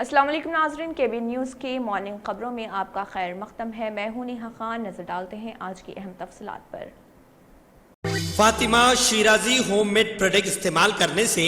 अस्सलाम वालेकुम नाज़रीन, केबी न्यूज़ की मॉर्निंग खबरों में आपका खैर मक़दम है। मैं हूं नेहा खान। नजर डालते हैं आज की अहम तफसीलात पर। फातिमा शिराजी होममेड प्रोडक्ट इस्तेमाल करने से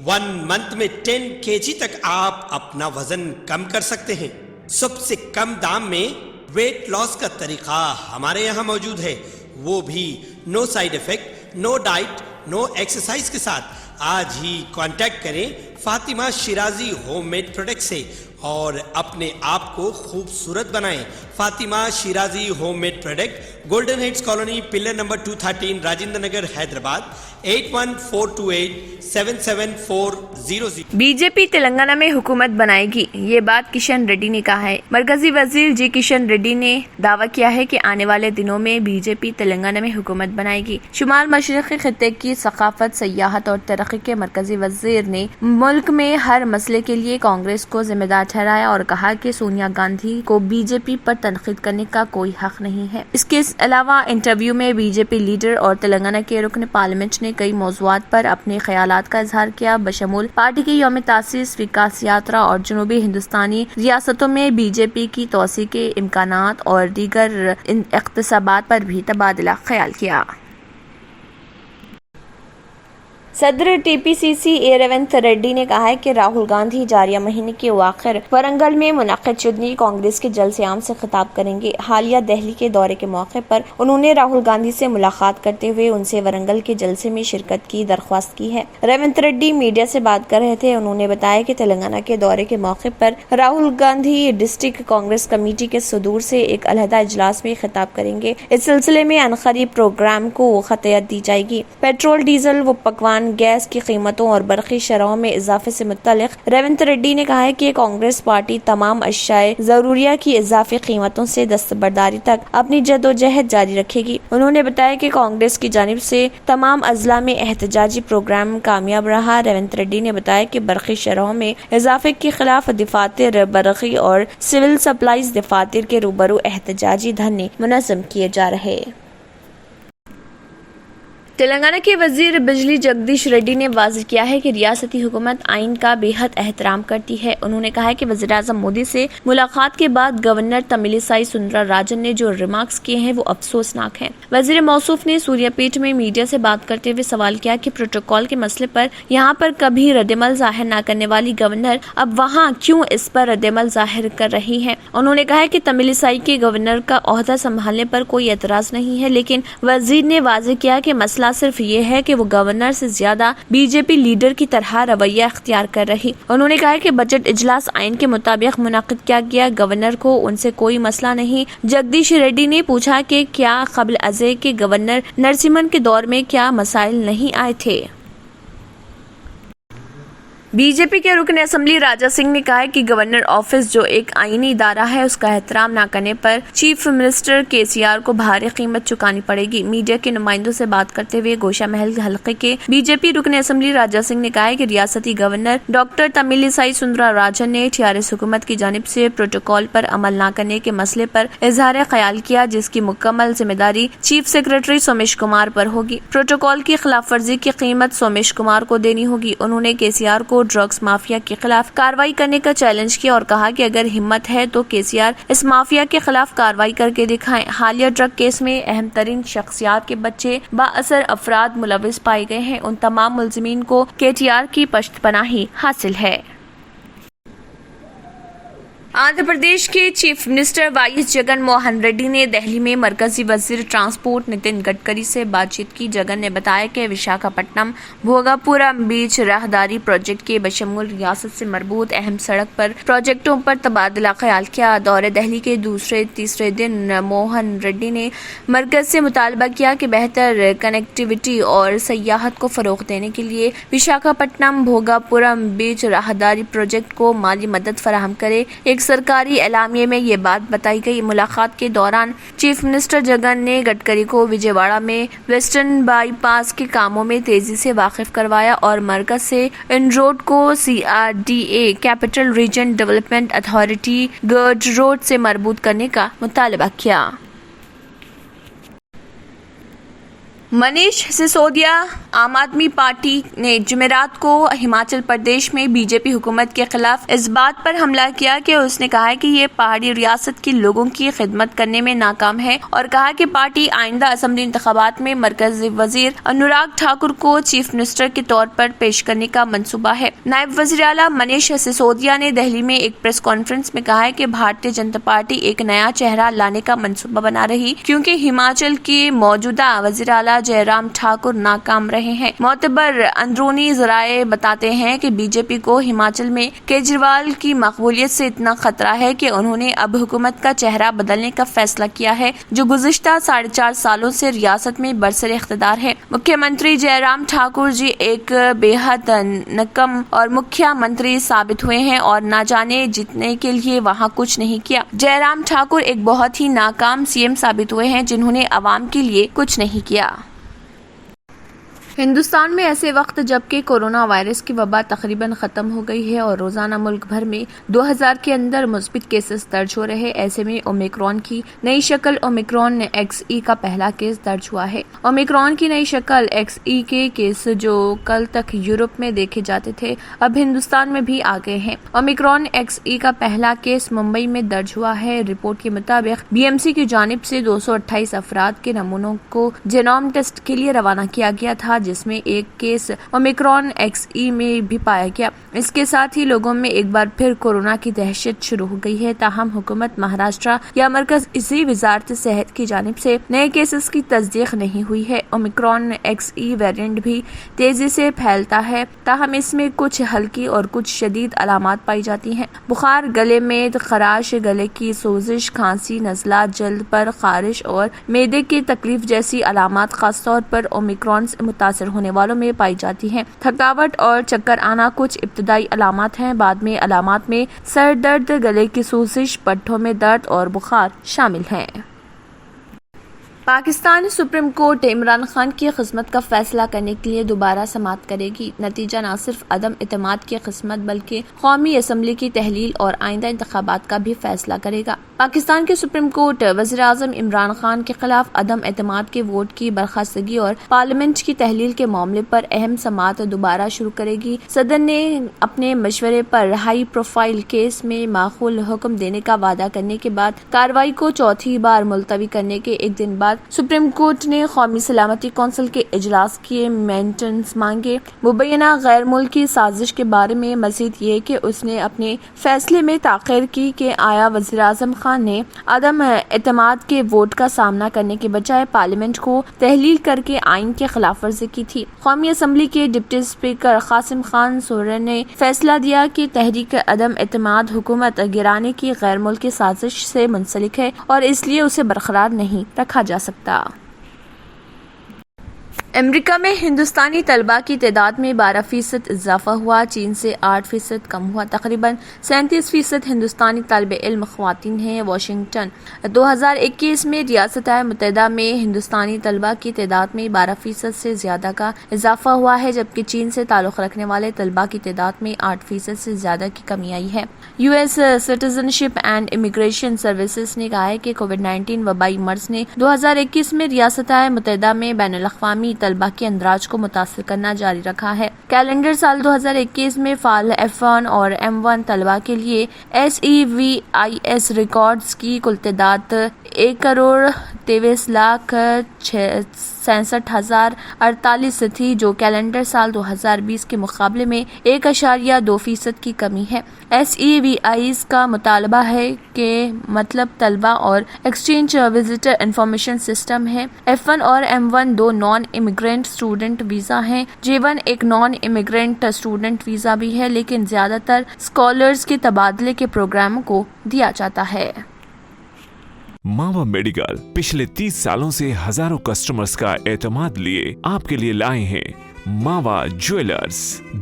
1 मंथ में 10 kg तक आप अपना वजन कम कर सकते हैं। सबसे कम दाम में वेट लॉस का तरीका हमारे यहाँ मौजूद है, वो भी no side effect, no diet, no exercise के साथ। आज ही कांटेक्ट करें फातिमा शिराजी होममेड प्रोडक्ट से और अपने आप को खूबसूरत बनाएं। Fatima Shirazi homemade product, golden heads colony, pillar number 213, Rajendra Nagar, Hyderabad 8142877400। BJP Telangana में हुकूमत बनाएगी, ये बात किशन रेड्डी ने कहा है। मरकजी वजीर जी किशन रेड्डी ने दावा किया है कि आने वाले दिनों में बीजेपी तेलंगाना में हुकूमत बनाएगी। शुमाल मशरक़ी खित्ते की सकाफत, सयाहत और तरक्की के मरकजी वजीर ने मुल्क में हर मसले के लिए कांग्रेस को जिम्मेदार ठहराया और कहा कि सोनिया गांधी को बीजेपी पर तनकीद करने का कोई हक नहीं है। इसके अलावा इंटरव्यू में बीजेपी लीडर और तेलंगाना के रुकन पार्लियामेंट ने कई मौज़ूआत पर अपने ख्यालात का इजहार किया, बशमूल पार्टी की यौम तासीस, विकास यात्रा और जनूबी हिंदुस्तानी रियासतों में बीजेपी की तोसी के इम्कानात और दीगर इख्तिसाबात पर भी तबादला ख्याल किया। सदर टीपीसीसी ए रेवंत रेड्डी ने कहा है कि राहुल गांधी जारिया महीने के आखिर वरंगल में मुनक़िद चुनी कांग्रेस के जलसे-आम से खिताब करेंगे। हालिया दिल्ली के दौरे के मौके पर उन्होंने राहुल गांधी से मुलाकात करते हुए उनसे वरंगल के जलसे में शिरकत की दरख्वास्त की है। रेवंत रेड्डी मीडिया से बात कर रहे थे। उन्होंने बताया कि तेलंगाना के दौरे के मौके पर राहुल गांधी डिस्ट्रिक्ट कांग्रेस कमेटी के सदूर से एक अलहदा इजलास में खिताब करेंगे। इस सिलसिले में अनकरीब प्रोग्राम को खतियत दी जाएगी। पेट्रोल, डीजल व पकवान गैस की कीमतों और बरक़ी शरहों में इजाफे से मुत्तलिक रेवंत रेड्डी ने कहा है कि कांग्रेस पार्टी तमाम अशियाए ज़रूरिया की इजाफी कीमतों से दस्तबरदारी तक अपनी जदोजहद जारी रखेगी। उन्होंने बताया कि कांग्रेस की जानिब से तमाम अजला में एहतजाजी प्रोग्राम कामयाब रहा। रेवंत रेड्डी ने बताया कि बरक़ी शरहों में इजाफे के खिलाफ दफातर बरक़ी और सिविल सप्लाईज दफातर के रूबरू एहतजाजी धरने मुनज़्ज़म किए जा रहे। तेलंगाना के वजीर बिजली जगदीश रेड्डी ने वाज़ेह किया है कि रियासती हुकूमत आइन का बेहद एहतराम करती है। उन्होंने कहा है कि वज़ीर-ए-आज़म मोदी से मुलाकात के बाद गवर्नर तमिलिसाई सुंदरराजन ने जो रिमार्क्स किए हैं वो अफसोसनाक हैं। वजीर मौसूफ ने सूर्यापेट में मीडिया से बात करते हुए सवाल किया कि प्रोटोकॉल के मसले पर यहाँ पर कभी रद्दमल जाहिर न करने वाली गवर्नर अब वहाँ क्यों इस पर रद्दमल जाहिर कर रही है। उन्होंने कहा है कि तमिलिसाई के गवर्नर का ओहदा संभालने पर कोई एतराज नहीं है, लेकिन वजीर ने वाज़ेह किया कि मसला सिर्फ ये है कि वो गवर्नर से ज्यादा बीजेपी लीडर की तरह रवैया अख्तियार कर रही। उन्होंने कहा कि बजट इजलास आइन के मुताबिक मुनाकिद किया गया, गवर्नर को उनसे कोई मसला नहीं। जगदीश रेड्डी ने पूछा कि क्या कबल अज़े के गवर्नर नरसिम्हन के दौर में क्या मसाइल नहीं आए थे। बीजेपी के रुकन असम्बली राजा सिंह ने कहा है कि गवर्नर ऑफिस जो एक आईनी इदारा है उसका एहतराम न करने पर चीफ मिनिस्टर केसीआर को भारी कीमत चुकानी पड़ेगी। मीडिया के नुमाइंदों से बात करते हुए गोशा महल हल्के के बीजेपी रुकन असम्बली राजा सिंह ने कहा है कि रियासती गवर्नर डॉक्टर तमिलिसाई सुंदरराजन ने टीआरएस हुकूमत की जानिब से प्रोटोकॉल पर अमल न करने के मसले पर इजहार ख्याल किया, जिसकी मुकम्मल जिम्मेदारी चीफ सेक्रेटरी सोमेश कुमार पर होगी। प्रोटोकॉल की खिलाफ वर्जी की कीमत सोमेश कुमार को देनी होगी। उन्होंने केसीआर को ड्रग्स माफिया के खिलाफ कार्रवाई करने का चैलेंज किया और कहा कि अगर हिम्मत है तो केसीआर इस माफिया के खिलाफ कार्रवाई करके दिखाएं। हालिया ड्रग केस में अहम तरीन शख्सियात के बच्चे बाअसर अफराद मुलविस पाए गए हैं। उन तमाम मुल्जिमीन को केटीआर की पश्तपनाही हासिल है। आंध्र प्रदेश के chief minister YS Jagan Mohan Reddy ने दिल्ली में मरकजी वजीर ट्रांसपोर्ट नितिन गडकरी से बातचीत की। जगन ने बताया कि विशाखापट्टनम भोगापुरम बीच राहदारी प्रोजेक्ट के बशमूल रियासत से मरबूत अहम सड़क पर प्रोजेक्टों पर तबादला ख्याल किया। दौरे दिल्ली के दूसरे तीसरे दिन मोहन रेड्डी ने मरकज से मुतालबा किया कि बेहतर कनेक्टिविटी और सयाहत को फरोग देने के लिए विशाखापट्टनम भोगापुरम बीच राहदारी प्रोजेक्ट को माली मदद फराहम करे। एक सरकारी एलामिये में ये बात बताई गई। मुलाकात के दौरान चीफ मिनिस्टर जगन ने गडकरी को विजयवाड़ा में वेस्टर्न बाईपास के कामों में तेजी से वाकिफ करवाया और मरकज से इन रोड को CRDA capital region development authority grid road से मरबूत करने का मुतालबा किया। मनीष सिसोदिया आम आदमी पार्टी ने जुमेरात को हिमाचल प्रदेश में बीजेपी हुकूमत के खिलाफ इस बात पर हमला किया कि उसने कहा है कि ये पहाड़ी रियासत के लोगों की खिदमत करने में नाकाम है और कहा कि पार्टी आइंदा असेंबली इंतखाबात में मरकजी वजीर अनुराग ठाकुर को चीफ मिनिस्टर के तौर पर पेश करने का मंसूबा है। नायब वजीर आला मनीष सिसोदिया ने दिल्ली में एक प्रेस कॉन्फ्रेंस में कहा है कि भारतीय जनता पार्टी एक नया चेहरा लाने का मंसूबा बना रही, क्योंकि हिमाचल के मौजूदा वजीर आला जयराम ठाकुर नाकाम रहे हैं। मोतबर अंदरूनी जराए बताते हैं कि बीजेपी को हिमाचल में केजरीवाल की मकबूलियत से इतना खतरा है कि उन्होंने अब हुकूमत का चेहरा बदलने का फैसला किया है, जो गुज़िश्ता 4.5 सालों से रियासत में बरसरे इख्तिदार है। मुख्यमंत्री जयराम ठाकुर जी एक बेहद नकम और मुख्यमंत्री साबित हुए हैं और ना जाने जीतने के लिए वहाँ कुछ नहीं किया। जयराम ठाकुर एक बहुत ही नाकाम सीएम साबित हुए हैं, जिन्होंने आवाम के लिए कुछ नहीं किया। हिंदुस्तान में ऐसे वक्त जबकि कोरोना वायरस की वबा तकरीबन खत्म हो गई है और रोजाना मुल्क भर में 2000 के अंदर मुस्बित केसेस दर्ज हो रहे, ऐसे में ओमिक्रॉन की नई शक्ल ओमिक्रॉन XE का पहला केस दर्ज हुआ है। ओमिक्रॉन की नई शक्ल XE के केस जो कल तक यूरोप में देखे जाते थे, अब हिंदुस्तान में भी आ गए हैं। ओमिक्रॉन XE का पहला केस मुंबई में दर्ज हुआ है। रिपोर्ट के मुताबिक BMC की जानिब से 228 अफराद के नमूनों को जेनोम टेस्ट के लिए रवाना किया गया था, जिसमें एक केस ओमिक्रॉन XE में भी पाया गया। इसके साथ ही लोगों में एक बार फिर कोरोना की दहशत शुरू हो गई है। ताहम हुकूमत महाराष्ट्र या मरकज इसी वजारत सेहत की जानिब से नए केसेस की तस्दीक नहीं हुई है। ओमिक्रॉन XE वेरिएंट भी तेजी से फैलता है, ताहम इसमें कुछ हल्की और कुछ शदीद अलामात पाई जाती हैं। बुखार, गले में खराश, गले की सोजिश, खांसी, नज़ला, जल्द पर खारिश और मेदे की तकलीफ जैसी अलामात खासतौर पर ओमिक्रॉन से मुतासिर होने वालों में पाई जाती हैं। थकावट और चक्कर आना कुछ इब्तदाई अलामात हैं। बाद में अलामात में सर दर्द, गले की सोजिश, पट्ठों में दर्द और बुखार शामिल हैं। पाकिस्तान सुप्रीम कोर्ट इमरान खान की खिस्मत का फैसला करने के लिए दोबारा समाअत करेगी। नतीजा न सिर्फ अदम इत्मीनान की खिस्मत बल्कि कौमी असम्बली की तहलील और आइंदा इंतखाबात का भी फैसला करेगा। पाकिस्तान के सुप्रीम कोर्ट वज़ीर आज़म इमरान खान के खिलाफ अदम इत्मीनान के वोट की बर्खास्तगी और पार्लियामेंट की तहलील के मामले पर अहम समाअत दोबारा शुरू करेगी। सदर ने अपने मशवरे पर हाई प्रोफाइल केस में माकूल हुक्म देने का वादा करने के बाद कार्रवाई को चौथी बार मुलतवी करने के एक दिन बाद सुप्रीम कोर्ट ने कौमी सलामती कौंसिल के इजलास किए, मेंटेनेंस मांगे। मुबैना गैर मुल्की साजिश के बारे में मजीद ये कि उसने अपने फैसले में ताख़ीर की कि आया वज़ीर आज़म खान ने अदम एतमाद के वोट का सामना करने के बजाय पार्लियामेंट को तहलील करके आइन की खिलाफ वर्जी की थी। कौमी असम्बली के डिप्टी स्पीकर कासिम खान सोरेन ने फैसला दिया कि तहरीक अदम एतमाद हुकूमत गिराने की गैर मुल्की साजिश से मुंसलिक है और इसलिए उसे बरकरार नहीं रखा जा सकता। अमेरिका में हिंदुस्तानी तलबा की तादाद में 12% इजाफा हुआ। चीन से 8% कम हुआ। तकरीबन 37% हिंदुस्तानी तालिब इल्म ख्वातीन हैं। वाशिंगटन 2021 में रियासत-ए मुत्तहिदा में हिंदुस्तानी तलबा की तादाद में 12% से ज्यादा का इजाफा हुआ है, जबकि चीन से ताल्लुक़ रखने वाले तलबा की तादाद में 8% से ज्यादा की कमी आई है। US citizenship and immigration services ने कहा है कि कोविड-19 वबाई मर्ज ने 2021 में रियासत-ए मुत्तहिदा में बैनुल-अक़वामी तलबा के अंदराज को मुतासिर करना जारी रखा है। कैलेंडर साल 2021 में फाल F1 और M1 तलबा के लिए SEVIS रिकॉर्ड्स की कुल तादाद 1,23,63,048 थी, जो कैलेंडर साल 2020 के मुकाबले में 1.2% की कमी है। SEVIS का मुतालबा है कि मतलब तलबा और एक्सचेंज विजिटर इंफॉर्मेशन सिस्टम है। F1 और M1 दो नॉन इमिग्रेंट स्टूडेंट वीजा हैं। J1 एक नॉन इमिग्रेंट स्टूडेंट वीजा भी है, लेकिन ज्यादातर स्कॉलर्स के तबादले के प्रोग्रामों को दिया जाता है। मावा मेडिकल पिछले 30 सालों से हजारों कस्टमर्स का एतमाद लिए आपके लिए लाए हैं मावा jewellers,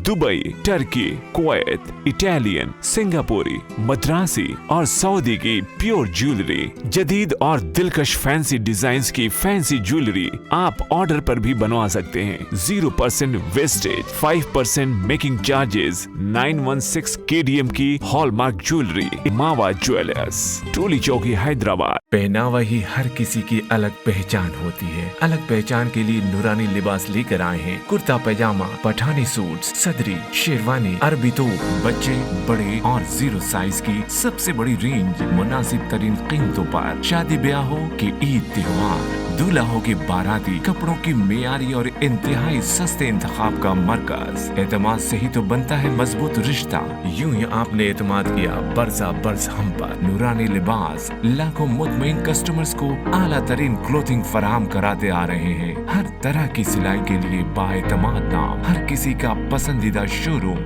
Dubai, Turkey, Kuwait, Italian, सिंगापुरी, मद्रासी और सऊदी की प्योर ज्वेलरी, जदीद और दिलकश फैंसी डिजाइन्स की फैंसी ज्वेलरी आप ऑर्डर पर भी बनवा सकते हैं। 0% वेस्टेज, 5% मेकिंग चार्जेस, 916 KDM की हॉलमार्क ज्वेलरी, मावा ज्वेलर्स, टोली चौकी, हैदराबाद। पहनावा ही हर किसी की अलग पहचान होती है। अलग पहचान के लिए नूरानी लिबास लेकर आए हैं। कुर्ता पैजामा, पठानी सूट, सदरी, शेरवानी, अरबी तोप, बच्चे, बड़े और 0 साइज की सबसे बड़ी रेंज मुनासिब तरीन कीमतों पर। शादी ब्याह हो कि ईद त्योहार, दूल्हा हो कि बाराती, कपड़ों की मेयारी और इंतहाई सस्ते इंतखाब का मरकज। एतमाद से ही तो बनता है मजबूत रिश्ता। यूं ही आपने एतमाद किया बरसा बरस हम पर। नूरानी लिबास लाखों मुतमईन कस्टमर्स को आला तरीन क्लोथिंग फराहम कराते आ रहे हैं। हर तरह की सिलाई के लिए बाएतमाद नाम, हर किसी का पसंदीदा showroom.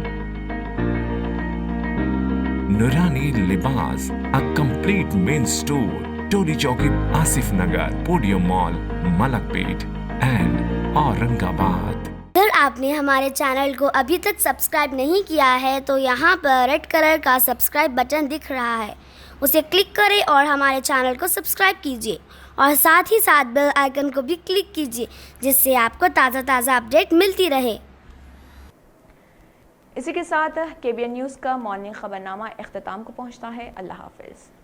Noorani Libas, a complete men store, Toli Chowki, Asif Nagar, podium mall, Malakpet and Aurangabad. अगर आपने हमारे चैनल को अभी तक सब्सक्राइब नहीं किया है तो यहाँ पर रेड कलर का सब्सक्राइब बटन दिख रहा है, उसे क्लिक करें और हमारे चैनल को सब्सक्राइब कीजिए और साथ ही साथ बेल आइकन को भी क्लिक कीजिए, जिससे आपको ताज़ा अपडेट मिलती रहे। इसी के साथ KBN न्यूज़ का मॉर्निंग खबरनामा इख्तिताम को पहुंचता है। अल्लाह हाफिज़।